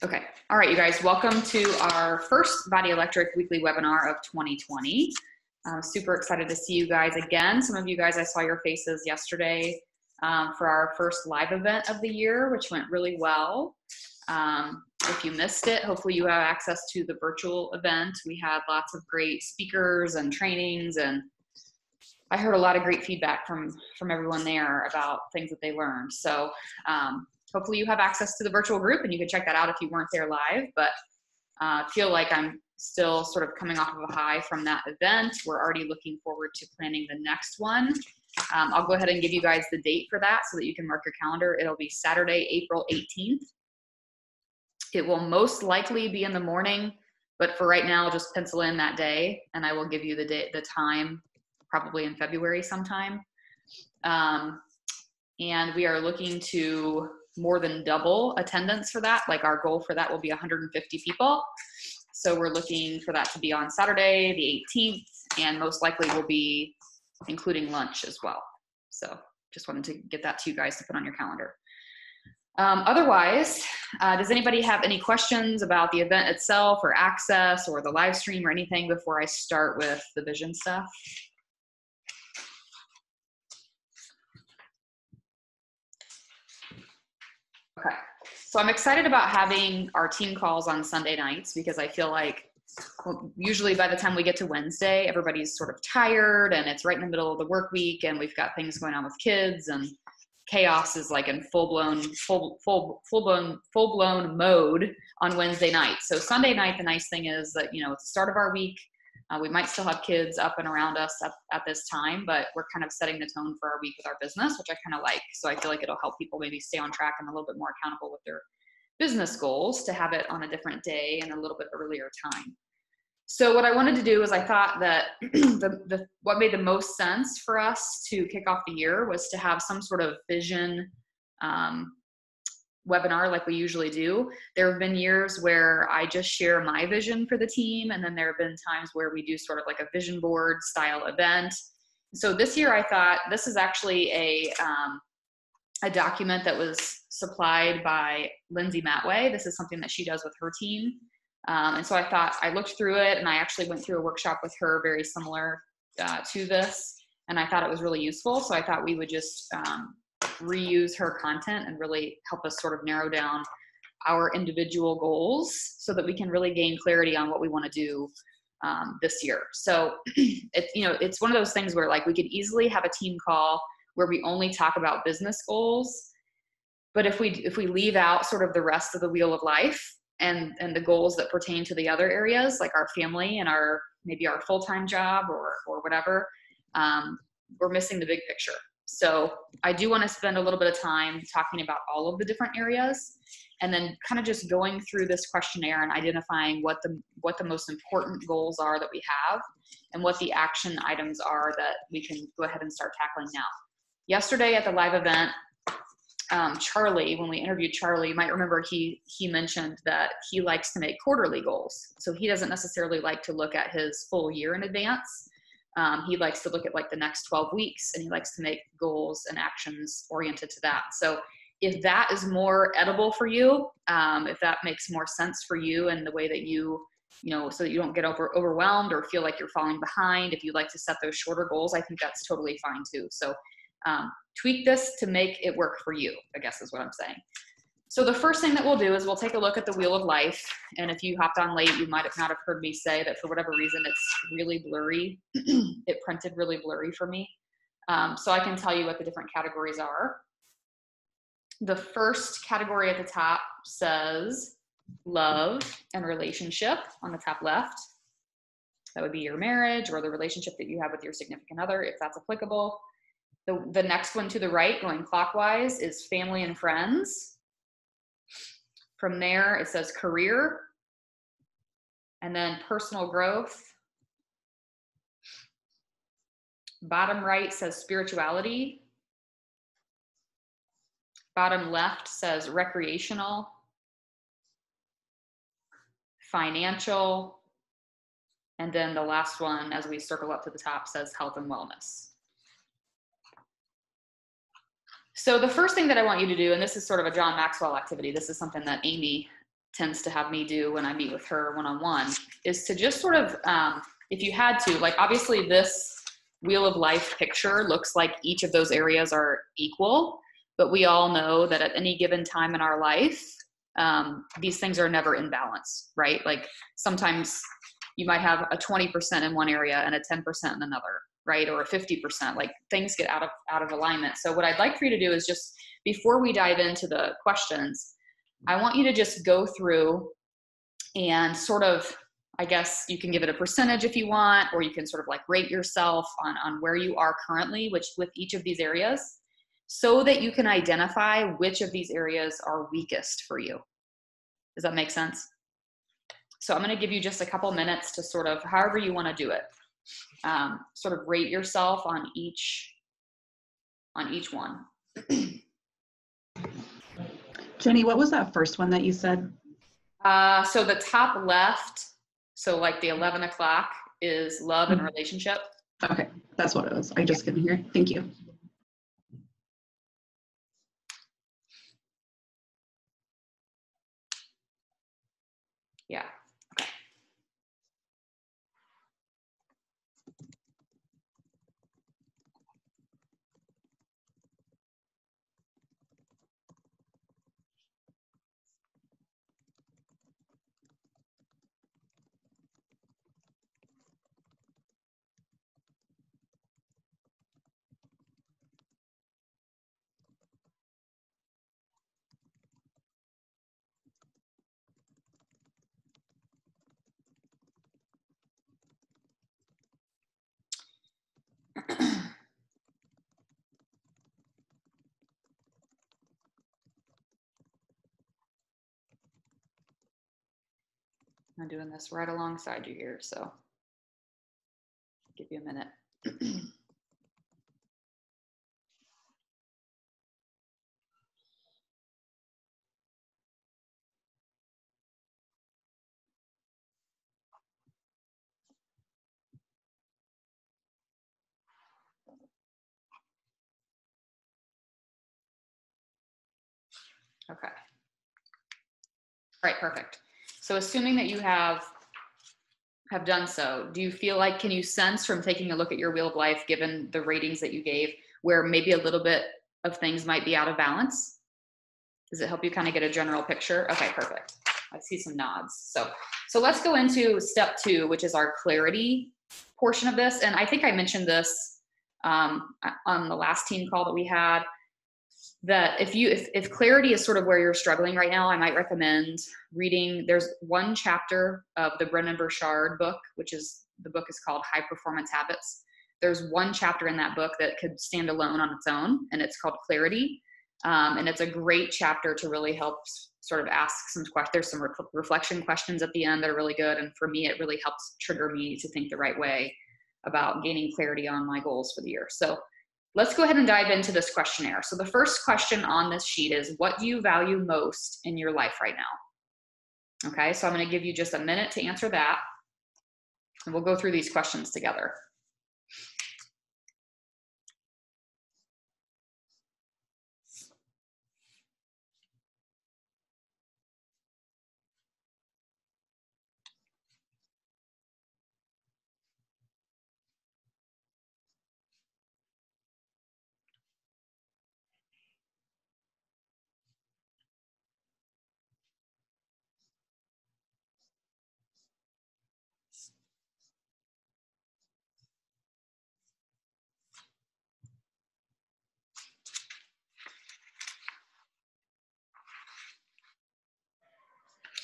Okay. All right, you guys, welcome to our first Body Electric weekly webinar of 2020. I'm super excited to see you guys again. Some of you guys, I saw your faces yesterday for our first live event of the year, which went really well. If you missed it, hopefully you have access to the virtual event. We had lots of great speakers and trainings, and I heard a lot of great feedback from everyone there about things that they learned. So hopefully you have access to the virtual group and you can check that out if you weren't there live, but feel like I'm still sort of coming off of a high from that event. We're already looking forward to planning the next one. I'll go ahead and give you guys the date for that so that you can mark your calendar. It'll be Saturday, April 18th. It will most likely be in the morning, but for right now, just pencil in that day and I will give you the date, the time, probably in February sometime. And we are looking to more than double attendance for that. Like our goal for that will be 150 people. So we're looking for that to be on Saturday, the 18th, and most likely will be including lunch as well. So just wanted to get that to you guys to put on your calendar. Otherwise, does anybody have any questions about the event itself or access or the live stream or anything before I start with the vision stuff? Okay, so I'm excited about having our team calls on Sunday nights because I feel like usually by the time we get to Wednesday, everybody's sort of tired and it's right in the middle of the work week and we've got things going on with kids and chaos is like in full-blown mode on Wednesday night. So Sunday night, the nice thing is that, you know, it's the start of our week. We might still have kids up and around us at this time, but we're kind of setting the tone for our week with our business, which I kind of like. So I feel like it'll help people maybe stay on track and a little bit more accountable with their business goals to have it on a different day and a little bit earlier time. So what I wanted to do is I thought that what made the most sense for us to kick off the year was to have some sort of vision webinar like we usually do. There have been years where I just share my vision for the team, and then there have been times where we do sort of like a vision board style event. So this year I thought this is actually a document that was supplied by Lindsay Matway. This is something that she does with her team. And so I thought, I looked through it and I actually went through a workshop with her very similar to this, and I thought it was really useful. So I thought we would just reuse her content and really help us sort of narrow down our individual goals so that we can really gain clarity on what we want to do this year. So it's one of those things where like we could easily have a team call where we only talk about business goals, but if we leave out sort of the rest of the wheel of life and the goals that pertain to the other areas, like our family and maybe our full-time job or whatever, we're missing the big picture. So I do want to spend a little bit of time talking about all of the different areas and then kind of just going through this questionnaire and identifying what the most important goals are that we have and what the action items are that we can go ahead and start tackling now. Yesterday at the live event, Charlie, when we interviewed Charlie, you might remember he mentioned that he likes to make quarterly goals. So he doesn't necessarily like to look at his full year in advance. He likes to look at like the next 12 weeks and he likes to make goals and actions oriented to that. So if that is more edible for you, if that makes more sense for you and the way that so that you don't get overwhelmed or feel like you're falling behind, if you like to set those shorter goals, I think that's totally fine too. So tweak this to make it work for you, I guess is what I'm saying. So the first thing that we'll do is we'll take a look at the wheel of life. And if you hopped on late, you might have not have heard me say that for whatever reason, it's really blurry. It printed really blurry for me. So I can tell you what the different categories are. The first category at the top says love and relationship on the top left. That would be your marriage or the relationship that you have with your significant other, if that's applicable. The next one to the right, going clockwise, is family and friends. From there, it says career, and then personal growth. Bottom right says spirituality. Bottom left says recreational, financial, and then the last one, as we circle up to the top, says health and wellness. So the first thing that I want you to do, and this is sort of a John Maxwell activity, this is something that Amy tends to have me do when I meet with her one-on-one is to just sort of, if you had to, like obviously this wheel of life picture looks like each of those areas are equal, but we all know that at any given time in our life, these things are never in balance, right? Like sometimes you might have a 20% in one area and a 10% in another, right? Or a 50%, like things get out of alignment. So what I'd like for you to do is just, before we dive into the questions, I want you to just go through and sort of, I guess you can give it a percentage if you want, or you can sort of like rate yourself on where you are currently, which with each of these areas, so that you can identify which of these areas are weakest for you. Does that make sense? So I'm going to give you just a couple minutes to sort of, however you want to do it, sort of rate yourself on each one. Jenny, what was that first one that you said? So the top left, so like the 11 o'clock is love and relationship. Okay, that's what it was. I just couldn't hear. Thank you. Yeah. Okay. I'm doing this right alongside you here, so I'll give you a minute. Okay. All right, perfect. So assuming that you have done so, do you feel like, can you sense from taking a look at your wheel of life, given the ratings that you gave, where maybe a little bit of things might be out of balance? Does it help you kind of get a general picture? Okay, perfect. I see some nods. So let's go into step 2, which is our clarity portion of this. And I think I mentioned this on the last team call that we had, that if clarity is sort of where you're struggling right now, I might recommend reading. There's one chapter of the Brennan Burchard book, the book is called High Performance Habits. There's one chapter in that book that could stand alone on its own, and it's called Clarity. And it's a great chapter to really help sort of ask some questions. There's some reflection questions at the end that are really good. And for me, it really helps trigger me to think the right way about gaining clarity on my goals for the year. So let's go ahead and dive into this questionnaire. So the first question on this sheet is, what do you value most in your life right now? Okay, so I'm going to give you just a minute to answer that, and we'll go through these questions together.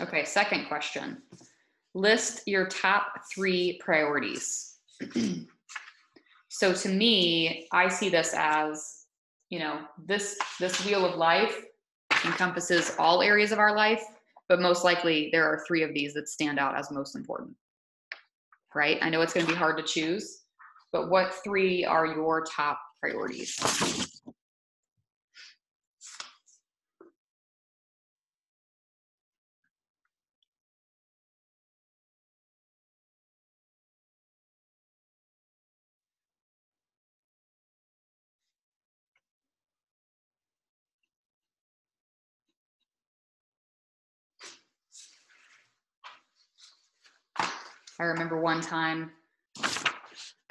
Okay, second question. List your top 3 priorities. So to me, I see this as, this wheel of life encompasses all areas of our life, but most likely there are 3 of these that stand out as most important, right? I know it's going to be hard to choose, but what 3 are your top priorities? I remember one time,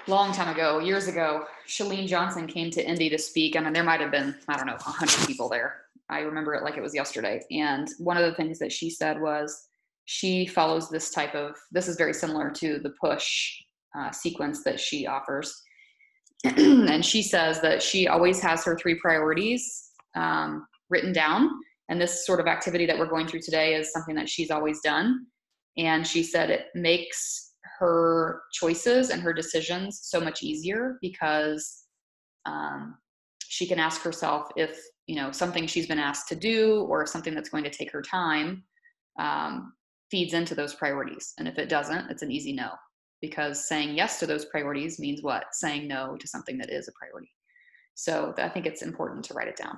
long time ago, years ago, Shalene Johnson came to Indy to speak. I mean, there might have been, I don't know, 100 people there. I remember it like it was yesterday. And one of the things that she said was she follows this type of, this is very similar to the push sequence that she offers. And she says that she always has her 3 priorities written down. And this sort of activity that we're going through today is something that she's always done. And she said it makes her choices and her decisions so much easier because she can ask herself if, you know, something she's been asked to do or something that's going to take her time feeds into those priorities. And if it doesn't, it's an easy no, because saying yes to those priorities means what? Saying no to something that is a priority. So I think it's important to write it down.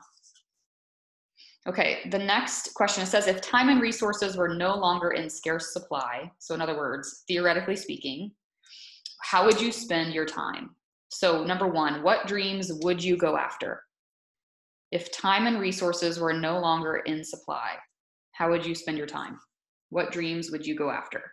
Okay, the next question, it says, if time and resources were no longer in scarce supply, so in other words, theoretically speaking, how would you spend your time? So number 1, what dreams would you go after? If time and resources were no longer in supply, how would you spend your time? What dreams would you go after?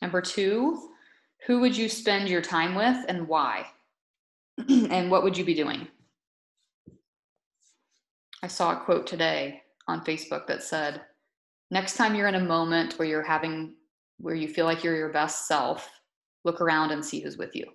Number 2, who would you spend your time with and why? And what would you be doing? I saw a quote today on Facebook that said, next time you're in a moment where where you feel like you're your best self, look around and see who's with you.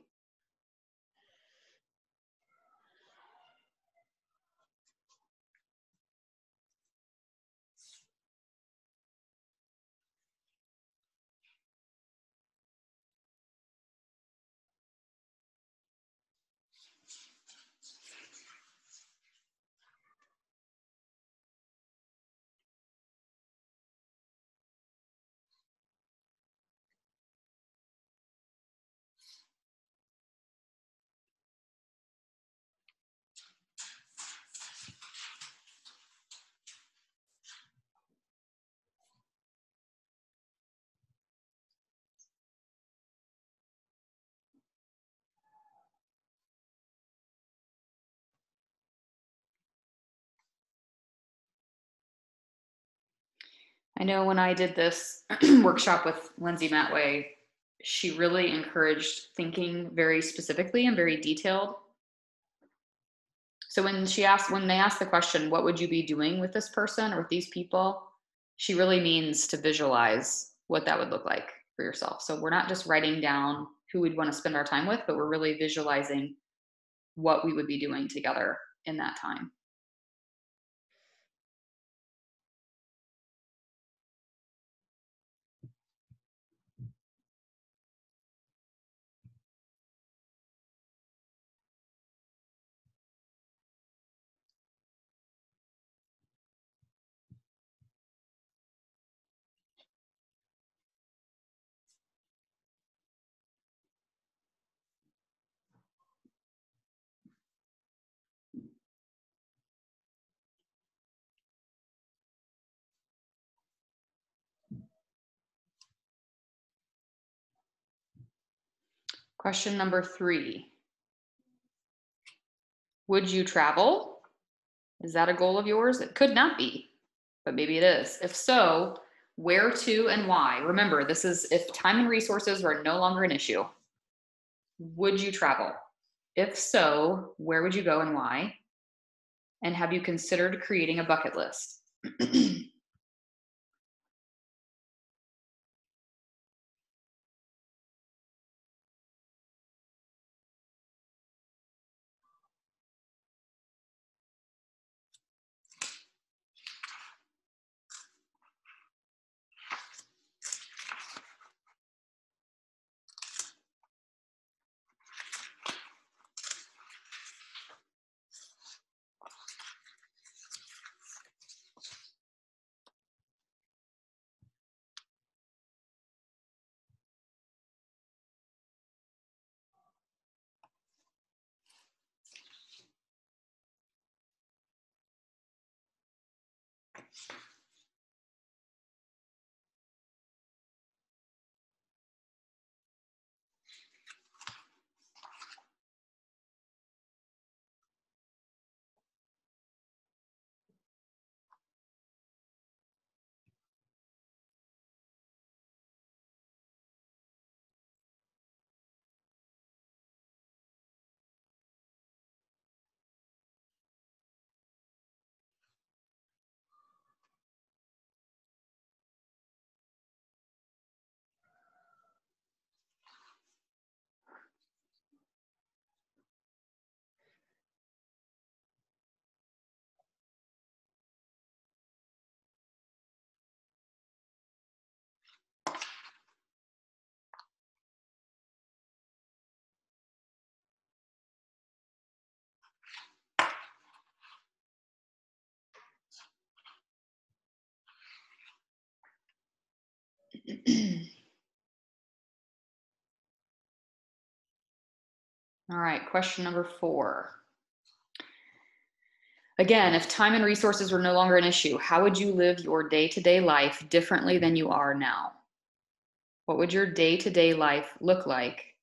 I know when I did this workshop with Lindsay Matway, she really encouraged thinking very specifically and very detailed. So when they asked the question, what would you be doing with this person or with these people? She really means to visualize what that would look like for yourself. So we're not just writing down who we'd want to spend our time with, but we're really visualizing what we would be doing together in that time. Question number 3. Would you travel? Is that a goal of yours? It could not be, but maybe it is. If so, where to and why? Remember, this is if time and resources are no longer an issue. Would you travel? If so, where would you go and why? And have you considered creating a bucket list? All right, question number 4. Again, if time and resources were no longer an issue, how would you live your day-to-day life differently than you are now? What would your day-to-day life look like,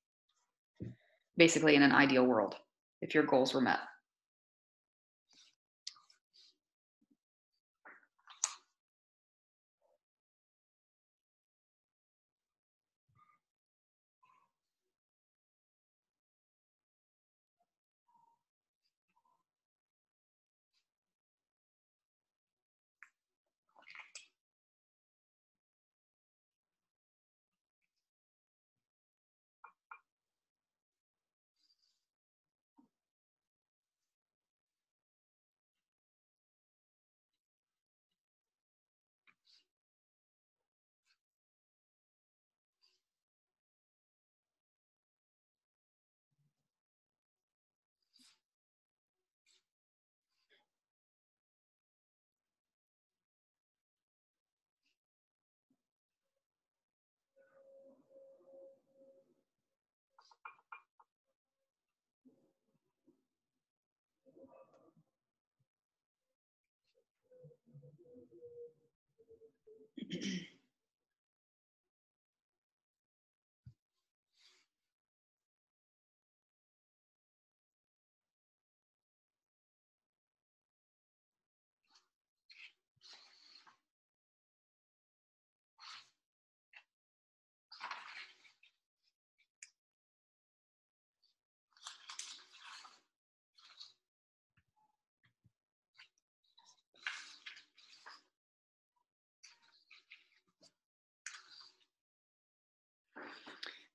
basically in an ideal world, if your goals were met?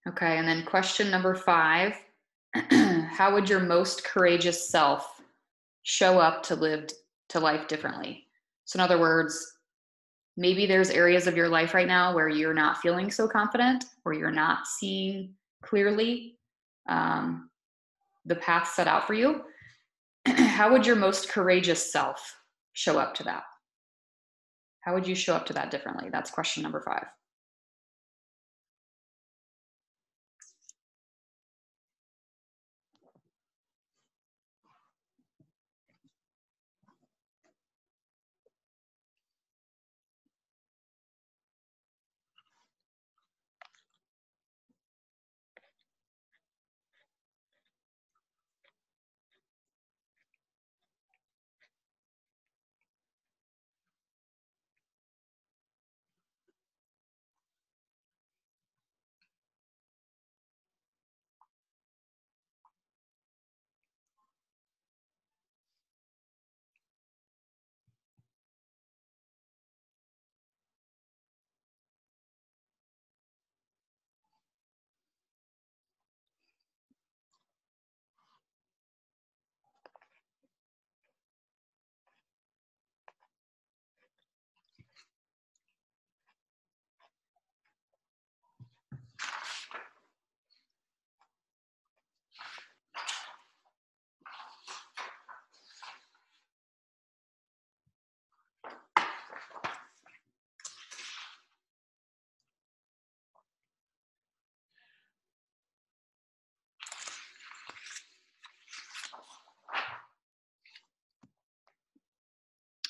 Okay, and then question number 5. How would your most courageous self show up to life differently? So in other words, maybe there's areas of your life right now where you're not feeling so confident, or you're not seeing clearly um, the path set out for you. How would your most courageous self show up to that? How would you show up to that differently? That's question number 5.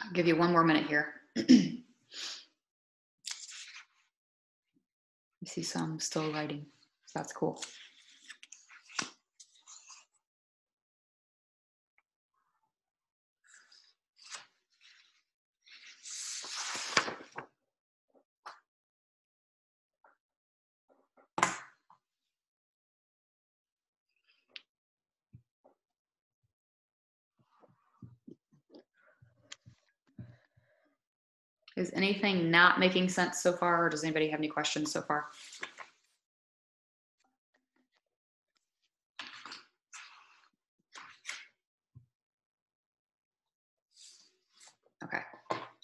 I'll give you one more minute here. I see some still writing, so that's cool. Is anything not making sense so far, or does anybody have any questions so far? Okay,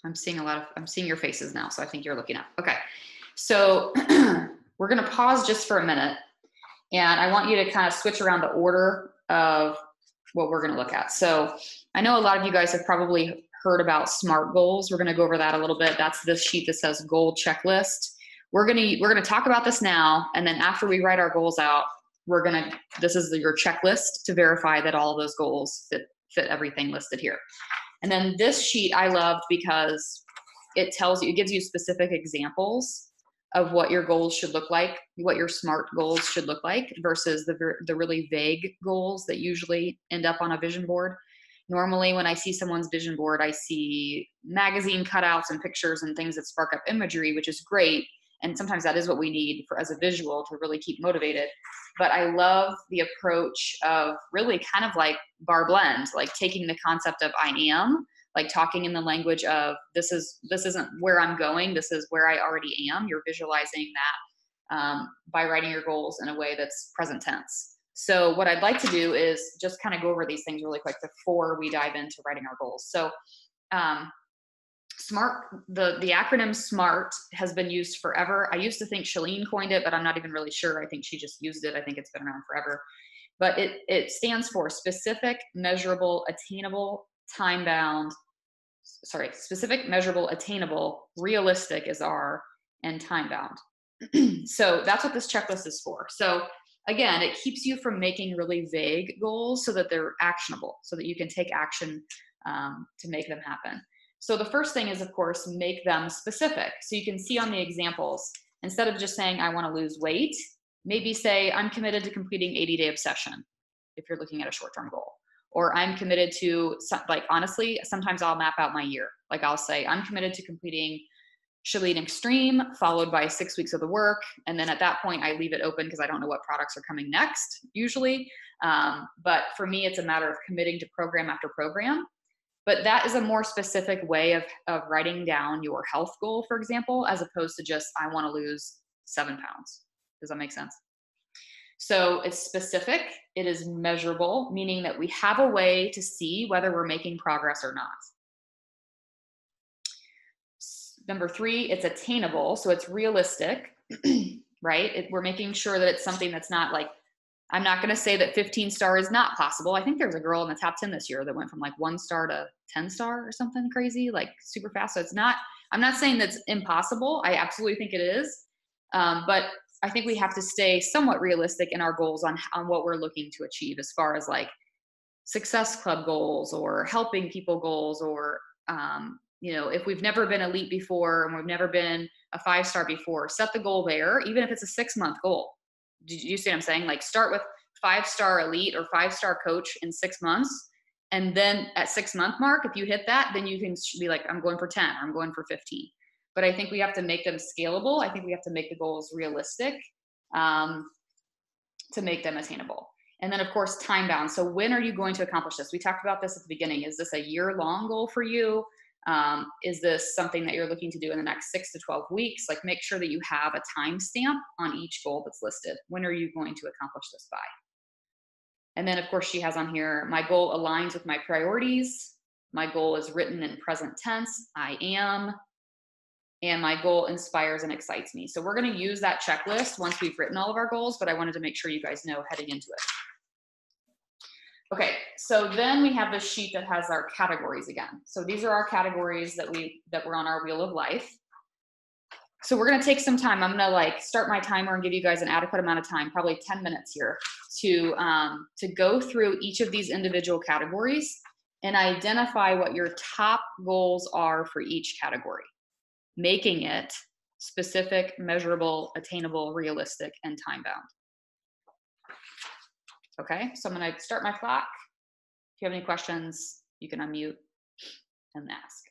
I'm seeing your faces now, so I think you're looking up. Okay, so we're gonna pause just for a minute, and I want you to kind of switch around the order of what we're gonna look at. So I know a lot of you guys have probably heard about SMART goals. We're gonna go over that a little bit. That's this sheet that says goal checklist. We're gonna talk about this now, and then after we write our goals out, this is your checklist to verify that all of those goals fit everything listed here. And then this sheet I loved because it gives you specific examples of what your goals should look like, what your SMART goals should look like versus the really vague goals that usually end up on a vision board. Normally when I see someone's vision board, I see magazine cutouts and pictures and things that spark up imagery, which is great. And sometimes that is what we need as a visual to really keep motivated. But I love the approach of really kind of like bar blend, like taking the concept of I am, like talking in the language of this isn't where I'm going, this is where I already am. You're visualizing that by writing your goals in a way that's present tense. So what I'd like to do is just kind of go over these things really quick before we dive into writing our goals. So SMART, the acronym SMART has been used forever. I used to think Shalene coined it, but I'm not even really sure. I think she just used it. I think it's been around forever. But it stands for specific, measurable, attainable, specific, measurable, attainable, realistic is R, and time bound. So that's what this checklist is for. So again, it keeps you from making really vague goals so that they're actionable, so that you can take action to make them happen. So the first thing is, of course, make them specific. So you can see on the examples, instead of just saying, I want to lose weight, maybe say, I'm committed to completing 80-day obsession, if you're looking at a short-term goal. Or I'm committed to, like, honestly, sometimes I'll map out my year. Like I'll say, I'm committed to completing Shalene Extreme, followed by 6 weeks of the work. And then at that point, I leave it open because I don't know what products are coming next, usually. But for me, it's a matter of committing to program after program. But that is a more specific way of writing down your health goal, for example, as opposed to just, I want to lose 7 pounds. Does that make sense? So it's specific, it is measurable, meaning that we have a way to see whether we're making progress or not. Number 3, it's attainable, so it's realistic, right? We're making sure that it's something that's not like, I'm not going to say that 15 star is not possible. I think there was a girl in the top 10 this year that went from like 1 star to 10 star or something crazy, like super fast. So it's not, I'm not saying that's impossible. I absolutely think it is. But I think we have to stay somewhat realistic in our goals on what we're looking to achieve as far as like success club goals or helping people goals or, you know, if we've never been elite before and we've never been a 5-star before, set the goal there, even if it's a 6-month goal. Do you see what I'm saying? Like start with 5-star elite or 5-star coach in 6 months. And then at 6-month mark, if you hit that, then you can be like, I'm going for 10 or I'm going for 15. But I think we have to make them scalable. I think we have to make the goals realistic to make them attainable. And then of course, time bound. So when are you going to accomplish this? We talked about this at the beginning. Is this a year-long goal for you? Is this something that you're looking to do in the next 6 to 12 weeks? Like make sure that you have a timestamp on each goal that's listed. When are you going to accomplish this by? And then of course she has on here, my goal aligns with my priorities. My goal is written in present tense, I am. And my goal inspires and excites me. So we're going to use that checklist once we've written all of our goals, but I wanted to make sure you guys know heading into it. Okay, so then we have this sheet that has our categories again. So these are our categories that were on our wheel of life. So we're gonna take some time. I'm gonna like start my timer and give you guys an adequate amount of time, probably 10 minutes here, to go through each of these individual categories and identify what your top goals are for each category, making it specific, measurable, attainable, realistic, and time bound. Okay, so I'm gonna start my clock. If you have any questions, you can unmute and ask.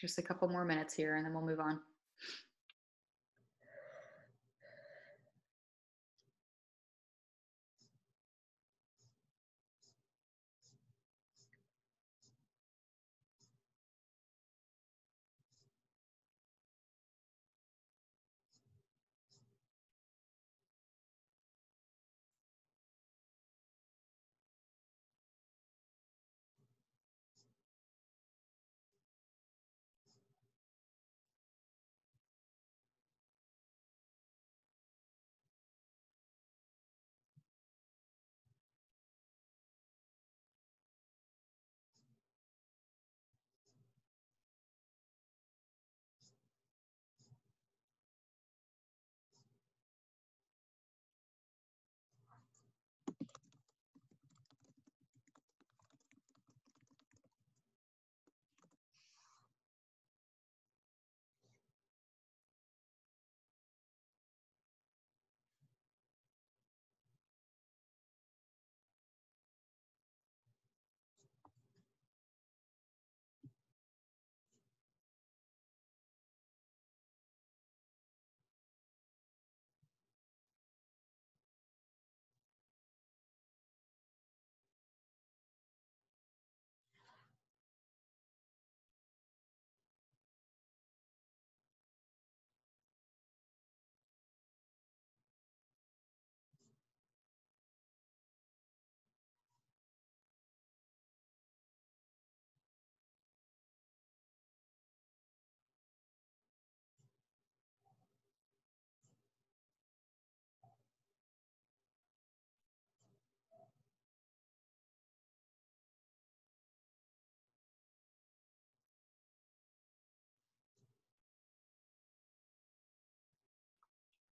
Just a couple more minutes here and then we'll move on.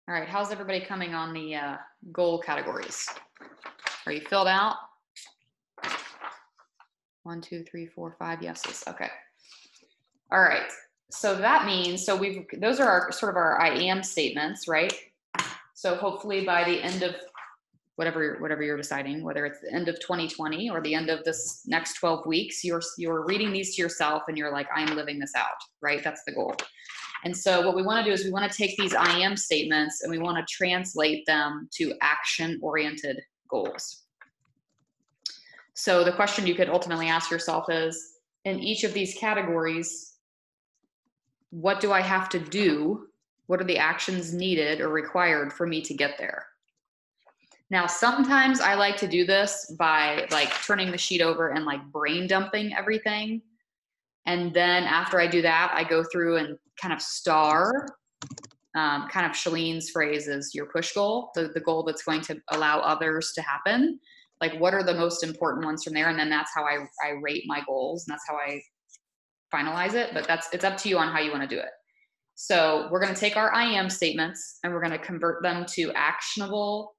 All right, how's everybody coming on the goal categories? Are you filled out? 1, 2, 3, 4, 5 yeses. Okay. All right. So that means, so those are our sort of our I am statements, right? So hopefully by the end of whatever you're deciding, whether it's the end of 2020 or the end of this next 12 weeks, you're reading these to yourself and you're like, I'm living this out, right? That's the goal. And so what we want to do is we want to take these I am statements and we want to translate them to action-oriented goals. So the question you could ultimately ask yourself is, in each of these categories, what do I have to do? What are the actions needed or required for me to get there? Now, sometimes I like to do this by like turning the sheet over and like brain dumping everything. And then after I do that, I go through and kind of star, kind of Shalene's phrase is your push goal, the goal that's going to allow others to happen. Like what are the most important ones from there? And then that's how I rate my goals and that's how I finalize it. But it's up to you on how you want to do it. So we're going to take our I am statements and we're going to convert them to actionable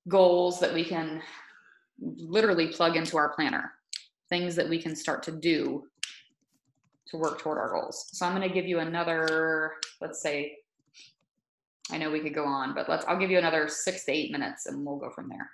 goals that we can literally plug into our planner, things that we can start to do to work toward our goals. So I'm going to give you another, let's say, I know we could go on, but I'll give you another 6 to 8 minutes and we'll go from there.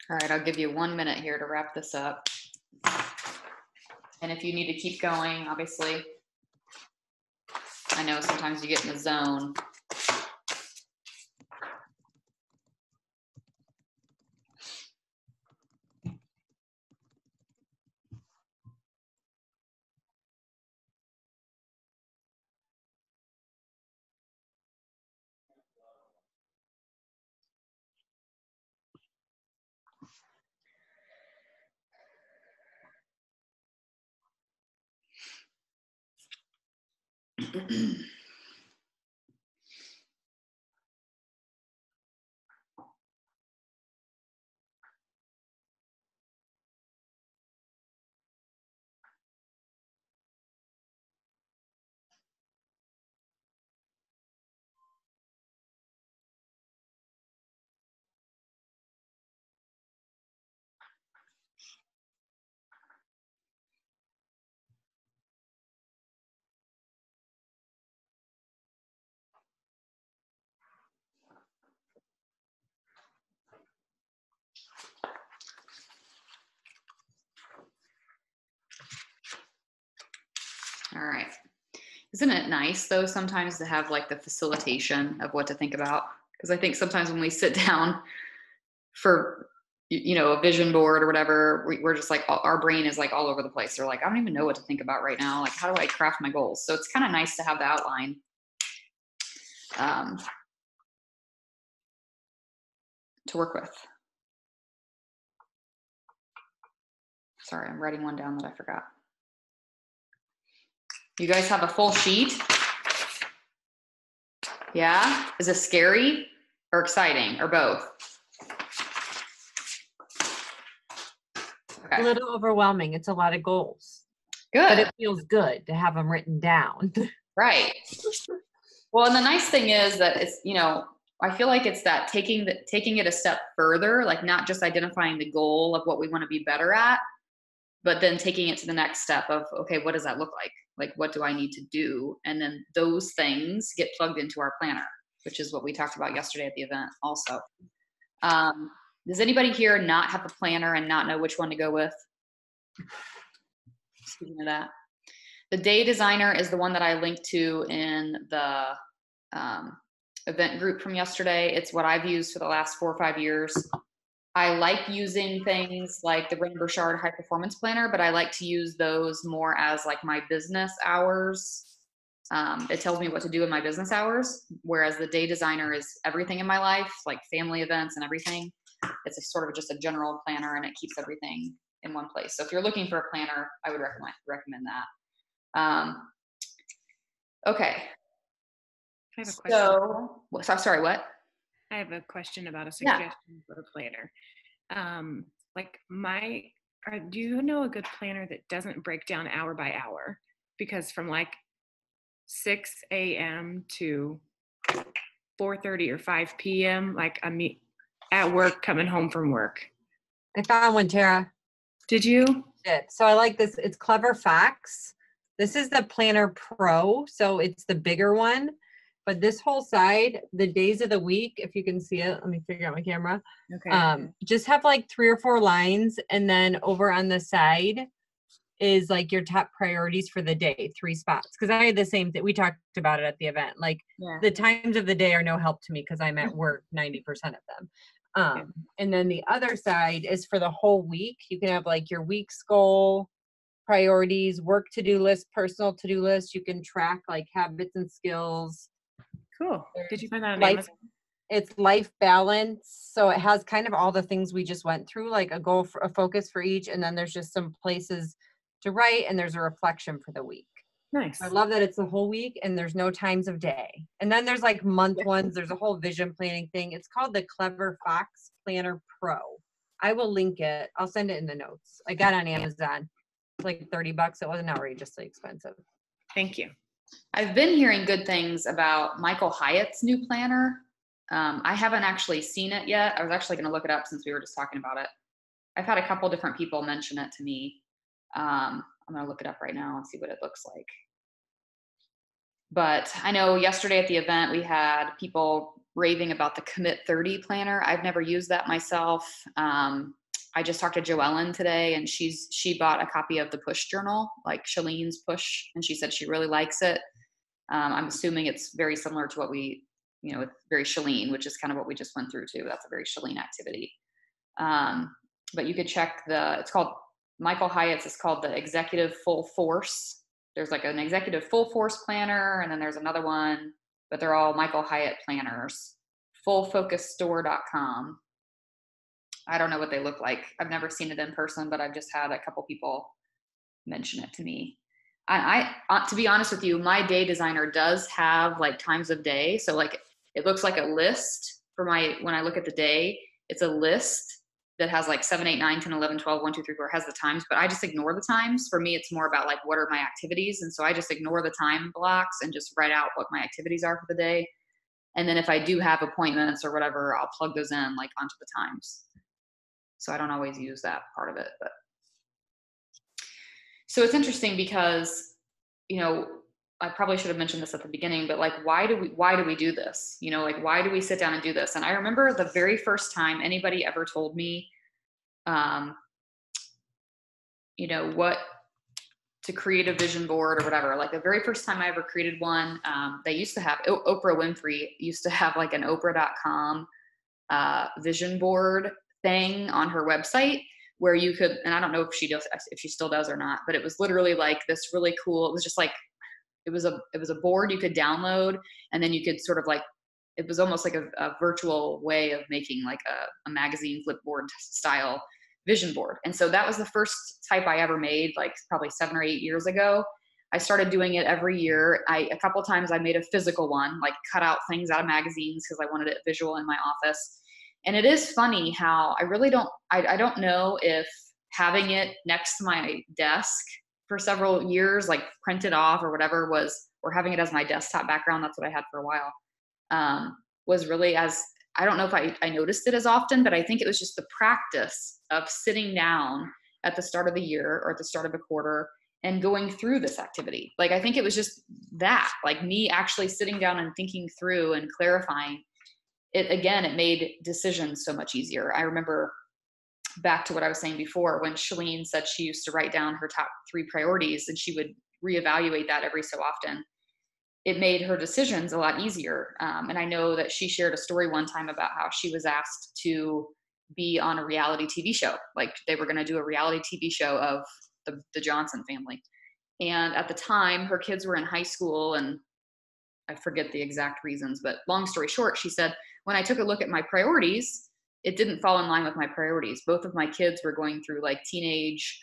All right, I'll give you 1 minute here to wrap this up. And if you need to keep going, obviously, I know sometimes you get in the zone. All right. Isn't it nice though sometimes to have like the facilitation of what to think about? Because I think sometimes when we sit down for a vision board or whatever, we're just like our brain is like all over the place. They're like, I don't even know what to think about right now. Like, how do I craft my goals? So it's kind of nice to have the outline to work with. Sorry, I'm writing one down that I forgot. You guys have a full sheet? Yeah? Is this scary or exciting or both? Okay. A little overwhelming. It's a lot of goals. Good. But it feels good to have them written down. Right. Well, and the nice thing is that it's, I feel like it's that taking it a step further, like not just identifying the goal of what we want to be better at, but then taking it to the next step of, okay, what does that look like? Like, what do I need to do? And then those things get plugged into our planner, which is what we talked about yesterday at the event also. Does anybody here not have a planner and not know which one to go with? Speaking of that, the day designer is the one that I linked to in the event group from yesterday. It's what I've used for the last 4 or 5 years. I like using things like the Brendon Burchard High Performance Planner, but I like to use those more as like my business hours. It tells me what to do in my business hours, whereas the day designer is everything in my life, like family events and everything. It's a sort of just a general planner, and it keeps everything in one place. So if you're looking for a planner, I would recommend that. Okay. I have a question. So sorry, what? I have a question about a suggestion for a planner. Do you know a good planner that doesn't break down hour by hour? Because from like 6 a.m. to 4:30 or 5 p.m., like I'm at work, coming home from work. I found one, Tara. Did you? So I like this. It's Clever Facts. This is the Planner Pro, so it's the bigger one. But this whole side, the days of the week, if you can see it, let me figure out my camera. Okay. Just have like 3 or 4 lines, and then over on the side is like your top priorities for the day, 3 spots. Because I had the same thing. We talked about it at the event. Like the times of the day are no help to me because I'm at work 90% of them. And then the other side is for the whole week. You can have like your week's goal, priorities, work to-do list, personal to-do list. You can track like habits and skills. Cool. Did you find that on Amazon? It's life balance. So it has kind of all the things we just went through, like a goal, for a focus for each. And then there's just some places to write, and there's a reflection for the week. Nice. I love that it's the whole week and there's no times of day. And then there's like month ones. There's a whole vision planning thing. It's called the Clever Fox Planner Pro. I will link it. I'll send it in the notes. I got it on Amazon. It's like $30. It wasn't outrageously expensive. Thank you. I've been hearing good things about Michael Hyatt's new planner. I haven't actually seen it yet. I was actually going to look it up since we were just talking about it. I've had a couple different people mention it to me. I'm going to look it up right now and see what it looks like. But I know yesterday at the event, we had people raving about the Commit 30 planner. I've never used that myself. I just talked to Joellen today, and she bought a copy of the Push Journal, like Shalene's Push, and she said she really likes it. I'm assuming it's very similar to what it's very Shalene, which is kind of what we just went through too. That's a very Shalene activity. But you could check it's called Michael Hyatt's is called the Executive Full Force. There's like an Executive Full Force planner, and then there's another one, but they're all Michael Hyatt planners. Fullfocusstore.com. I don't know what they look like. I've never seen it in person, but I've just had a couple people mention it to me. I to be honest with you, my day designer does have like times of day. So like it looks like a list when I look at the day, it's a list that has like 7, 8, 9, 10, 11, 12, 1, 2, 3, 4 has the times, but I just ignore the times. For me, it's more about like, what are my activities? And so I just ignore the time blocks and just write out what my activities are for the day. And then if I do have appointments or whatever, I'll plug those in like onto the times. So I don't always use that part of it, but. So it's interesting because, I probably should have mentioned this at the beginning, but like, why do we do this? Like, why do we sit down and do this? And I remember the very first time anybody ever told me, what to create a vision board or whatever. Like the very first time I ever created one, they used to have, Oprah Winfrey used to have like an Oprah.com vision board thing on her website where you could, and I don't know if she still does or not, but it was literally like this really cool, it was just like, it was a board you could download, and then you could sort of like, it was almost like a virtual way of making like a magazine flipboard style vision board. And so that was the first type I ever made, like probably 7 or 8 years ago. I started doing it every year. A couple times I made a physical one, like cut out things out of magazines because I wanted it visual in my office. And it is funny how I don't know if having it next to my desk for several years, like printed off or whatever or having it as my desktop background, that's what I had for a while, was really I don't know if I noticed it as often, but I think it was just the practice of sitting down at the start of the year or at the start of a quarter and going through this activity. Like, I think it was just that, like me actually sitting down and thinking through and clarifying it. Again, it made decisions so much easier. I remember back to what I was saying before, when Shalene said she used to write down her top 3 priorities and she would reevaluate that every so often. It made her decisions a lot easier. And I know that she shared a story one time about how she was asked to be on a reality TV show. Like they were going to do a reality TV show of the Johnson family. And at the time, her kids were in high school, and I forget the exact reasons, but long story short, she said, when I took a look at my priorities, it didn't fall in line with my priorities. Both of my kids were going through like teenage,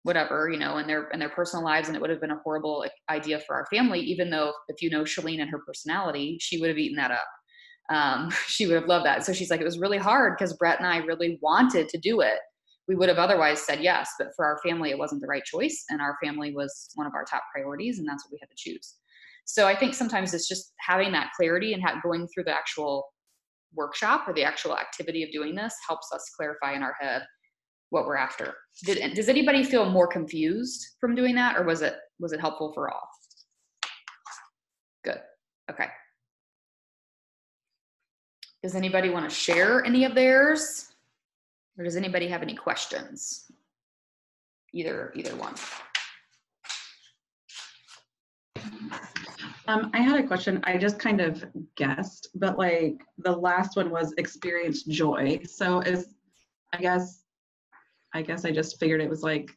whatever, in their personal lives. And it would have been a horrible idea for our family, even though if Shalene and her personality, she would have eaten that up. She would have loved that. So she's like, it was really hard because Brett and I really wanted to do it. We would have otherwise said yes, but for our family, it wasn't the right choice. And our family was one of our top priorities, and that's what we had to choose. So I think sometimes it's just having that clarity and going through the actual workshop or the actual activity of doing this helps us clarify in our head what we're after. Does anybody feel more confused from doing that, or was it helpful for all? Good. Okay. Does anybody want to share any of theirs, or does anybody have any questions? Either one. I had a question. I just kind of guessed, but like the last one was experience joy. So I guess I just figured it was like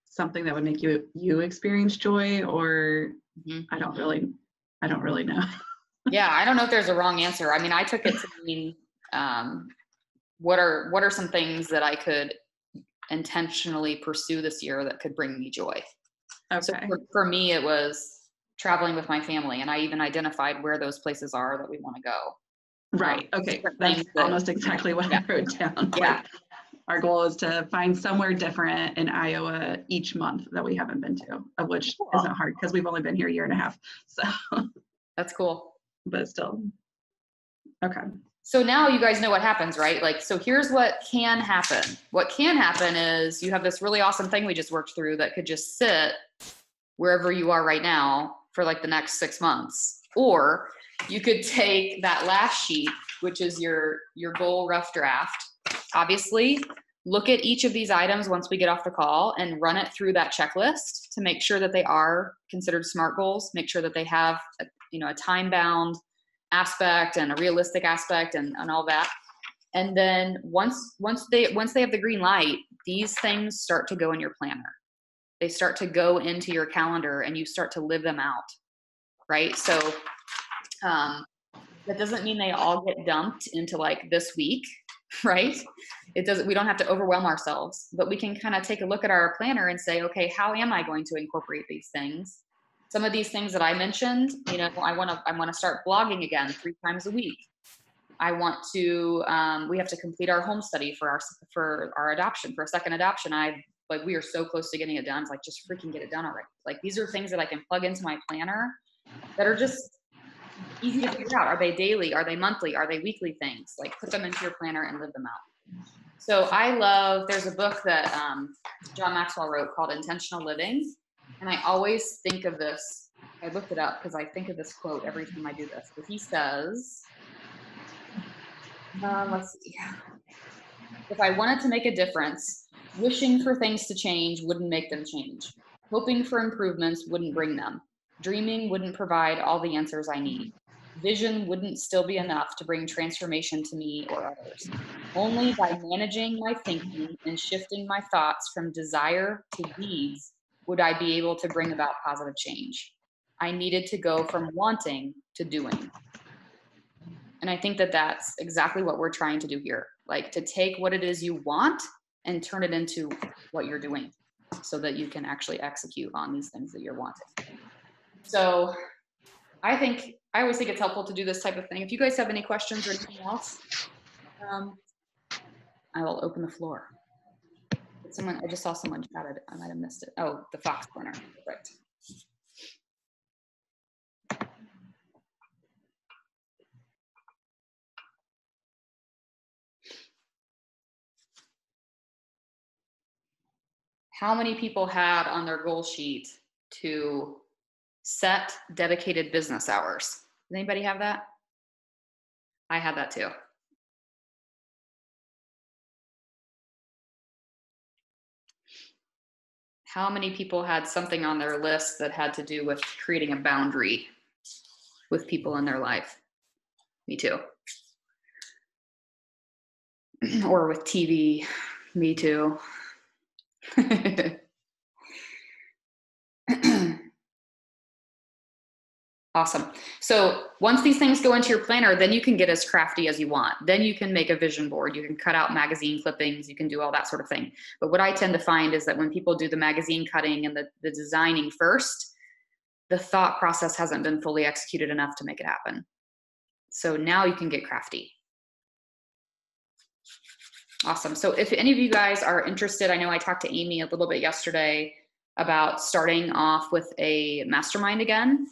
something that would make you experience joy, or I don't really know. Yeah, I don't know if there's a wrong answer. I mean, I took it to mean what are some things that I could intentionally pursue this year that could bring me joy. Okay. So for me, it was traveling with my family, and I even identified where those places are that we want to go. Right. Okay. That's almost exactly what I wrote down. Yeah. Like, our goal is to find somewhere different in Iowa each month that we haven't been to, of which isn't hard because we've only been here a year and a half. So that's cool. But still. Okay. So now you guys know what happens, right? Like, so here's what can happen. What can happen is you have this really awesome thing we just worked through that could just sit wherever you are right now for like the next 6 months. Or you could take that last sheet which is your goal rough draft. Obviously, look at each of these items once we get off the call and run it through that checklist to make sure that they are considered SMART goals. Make sure that they have a time-bound aspect and a realistic aspect and all that. And then once they have the green light, these things start to go in your planner. They start to go into your calendar and you start to live them out, right? So that doesn't mean they all get dumped into like this week, right? We don't have to overwhelm ourselves, but we can kind of take a look at our planner and say, okay, how am I going to incorporate these things? Some of these things that I mentioned, I want to start blogging again 3 times a week. I want to, we have to complete our home study for our adoption, for a second adoption. We are so close to getting it done. It's like, just freaking get it done already. Like, these are things that I can plug into my planner that are just easy to figure out. Are they daily? Are they monthly? Are they weekly things? Like, put them into your planner and live them out. So there's a book that John Maxwell wrote called Intentional Living. And I always think of this. I looked it up because I think of this quote every time I do this. But he says, let's see. If I wanted to make a difference, wishing for things to change wouldn't make them change. Hoping for improvements wouldn't bring them. Dreaming wouldn't provide all the answers I need. Vision wouldn't still be enough to bring transformation to me or others. Only by managing my thinking and shifting my thoughts from desire to deeds would I be able to bring about positive change. I needed to go from wanting to doing. And I think that that's exactly what we're trying to do here. Like, to take what it is you want and turn it into what you're doing so that you can actually execute on these things that you're wanting. So I always think it's helpful to do this type of thing. If you guys have any questions or anything else, I will open the floor. I just saw someone chatted. I might have missed it. Oh, the Fox Corner. Perfect. How many people had on their goal sheet to set dedicated business hours? Does anybody have that? I had that too. How many people had something on their list that had to do with creating a boundary with people in their life? Me too. Or with TV. Me too. Awesome. So once these things go into your planner, then you can get as crafty as you want. Then you can make a vision board. You can cut out magazine clippings. You can do all that sort of thing. But what I tend to find is that when people do the magazine cutting and the designing first, the thought process hasn't been fully executed enough to make it happen. So now you can get crafty. Awesome. So if any of you guys are interested, I know I talked to Amy a little bit yesterday about starting off with a mastermind again.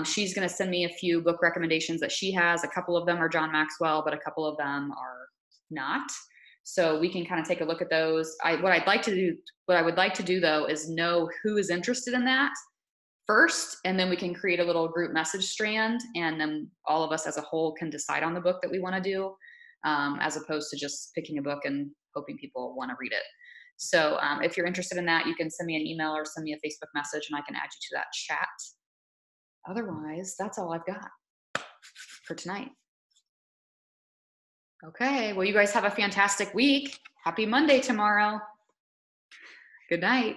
She's going to send me a few book recommendations that she has. A couple of them are John Maxwell, but a couple of them are not. So we can kind of take a look at those. What I would like to do though is know who is interested in that first, and then we can create a little group message strand, and then all of us as a whole can decide on the book that we want to do, as opposed to just picking a book and hoping people want to read it. So if you're interested in that, you can send me an email or send me a Facebook message and I can add you to that chat. Otherwise, that's all I've got for tonight. Okay, well, you guys have a fantastic week. Happy Monday tomorrow. Good night.